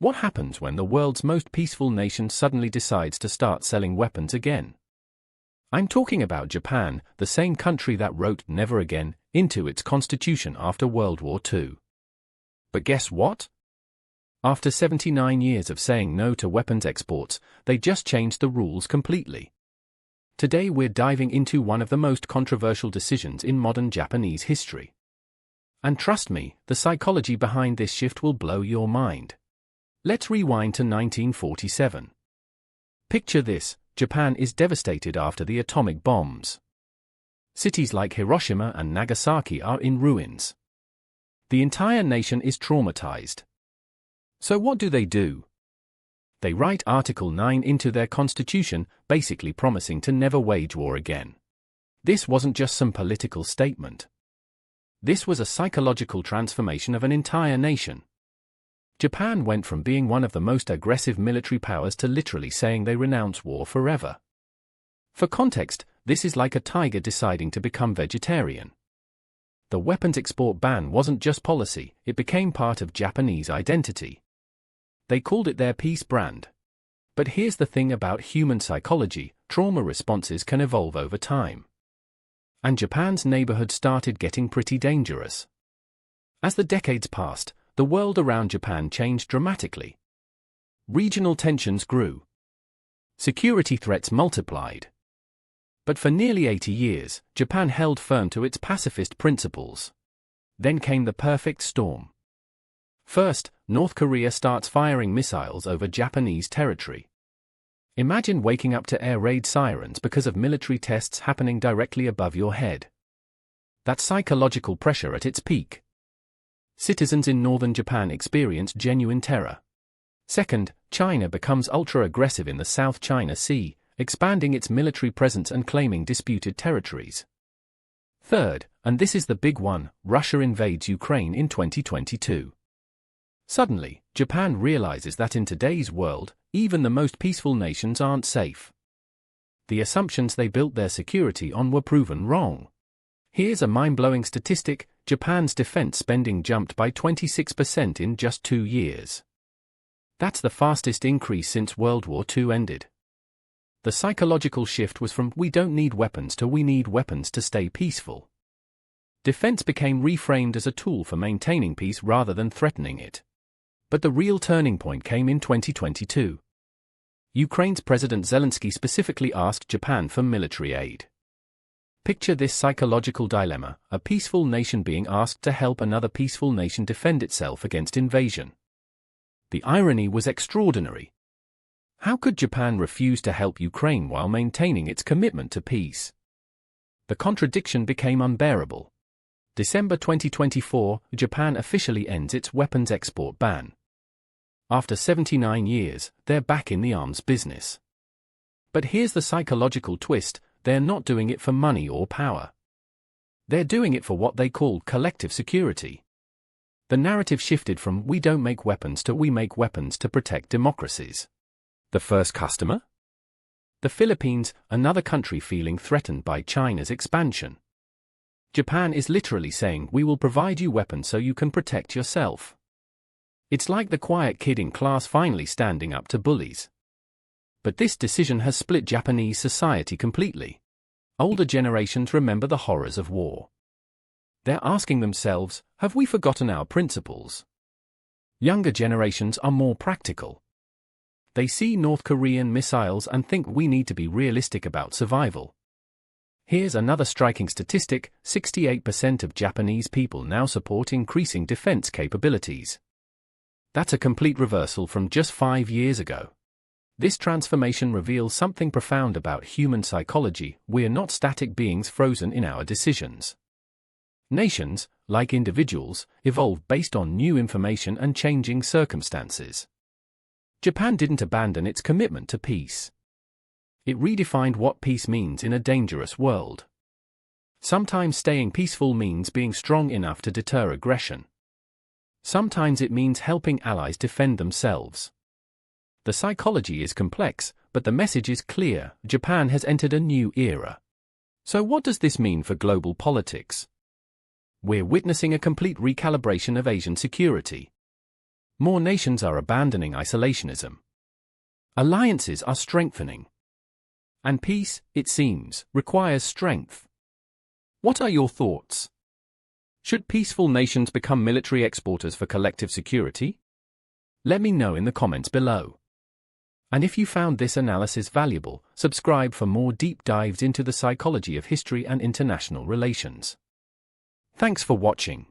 What happens when the world's most peaceful nation suddenly decides to start selling weapons again? I'm talking about Japan, the same country that wrote "never again" into its constitution after World War II. But guess what? After 79 years of saying no to weapons exports, they just changed the rules completely. Today we're diving into one of the most controversial decisions in modern Japanese history. And trust me, the psychology behind this shift will blow your mind. Let's rewind to 1947. Picture this: Japan is devastated after the atomic bombs. Cities like Hiroshima and Nagasaki are in ruins. The entire nation is traumatized. So what do? They write Article 9 into their constitution, basically promising to never wage war again. This wasn't just some political statement. This was a psychological transformation of an entire nation. Japan went from being one of the most aggressive military powers to literally saying they renounce war forever. For context, this is like a tiger deciding to become vegetarian. The weapons export ban wasn't just policy, it became part of Japanese identity. They called it their peace brand. But here's the thing about human psychology: trauma responses can evolve over time. And Japan's neighborhood started getting pretty dangerous. As the decades passed, the world around Japan changed dramatically. Regional tensions grew. Security threats multiplied. But for nearly 80 years, Japan held firm to its pacifist principles. Then came the perfect storm. First, North Korea starts firing missiles over Japanese territory. Imagine waking up to air raid sirens because of military tests happening directly above your head. That's psychological pressure at its peak. Citizens in northern Japan experience genuine terror. Second, China becomes ultra-aggressive in the South China Sea, expanding its military presence and claiming disputed territories. Third, and this is the big one, Russia invades Ukraine in 2022. Suddenly, Japan realizes that in today's world, even the most peaceful nations aren't safe. The assumptions they built their security on were proven wrong. Here's a mind-blowing statistic: Japan's defense spending jumped by 26% in just 2 years. That's the fastest increase since World War II ended. The psychological shift was from "we don't need weapons" to "we need weapons to stay peaceful." Defense became reframed as a tool for maintaining peace rather than threatening it. But the real turning point came in 2022. Ukraine's President Zelensky specifically asked Japan for military aid. Picture this psychological dilemma: a peaceful nation being asked to help another peaceful nation defend itself against invasion. The irony was extraordinary. How could Japan refuse to help Ukraine while maintaining its commitment to peace? The contradiction became unbearable. December 2024, Japan officially ends its weapons export ban. After 79 years, they're back in the arms business. But here's the psychological twist: they're not doing it for money or power. They're doing it for what they call collective security. The narrative shifted from "we don't make weapons" to "we make weapons to protect democracies." The first customer? The Philippines, another country feeling threatened by China's expansion. Japan is literally saying, "we will provide you weapons so you can protect yourself." It's like the quiet kid in class finally standing up to bullies. But this decision has split Japanese society completely. Older generations remember the horrors of war. They're asking themselves, have we forgotten our principles? Younger generations are more practical. They see North Korean missiles and think we need to be realistic about survival. Here's another striking statistic: 68% of Japanese people now support increasing defense capabilities. That's a complete reversal from just 5 years ago. This transformation reveals something profound about human psychology: we're not static beings frozen in our decisions. Nations, like individuals, evolve based on new information and changing circumstances. Japan didn't abandon its commitment to peace. It redefined what peace means in a dangerous world. Sometimes staying peaceful means being strong enough to deter aggression. Sometimes it means helping allies defend themselves. The psychology is complex, but the message is clear: Japan has entered a new era. So what does this mean for global politics? We're witnessing a complete recalibration of Asian security. More nations are abandoning isolationism. Alliances are strengthening. And peace, it seems, requires strength. What are your thoughts? Should peaceful nations become military exporters for collective security? Let me know in the comments below. And if you found this analysis valuable, subscribe for more deep dives into the psychology of history and international relations. Thanks for watching.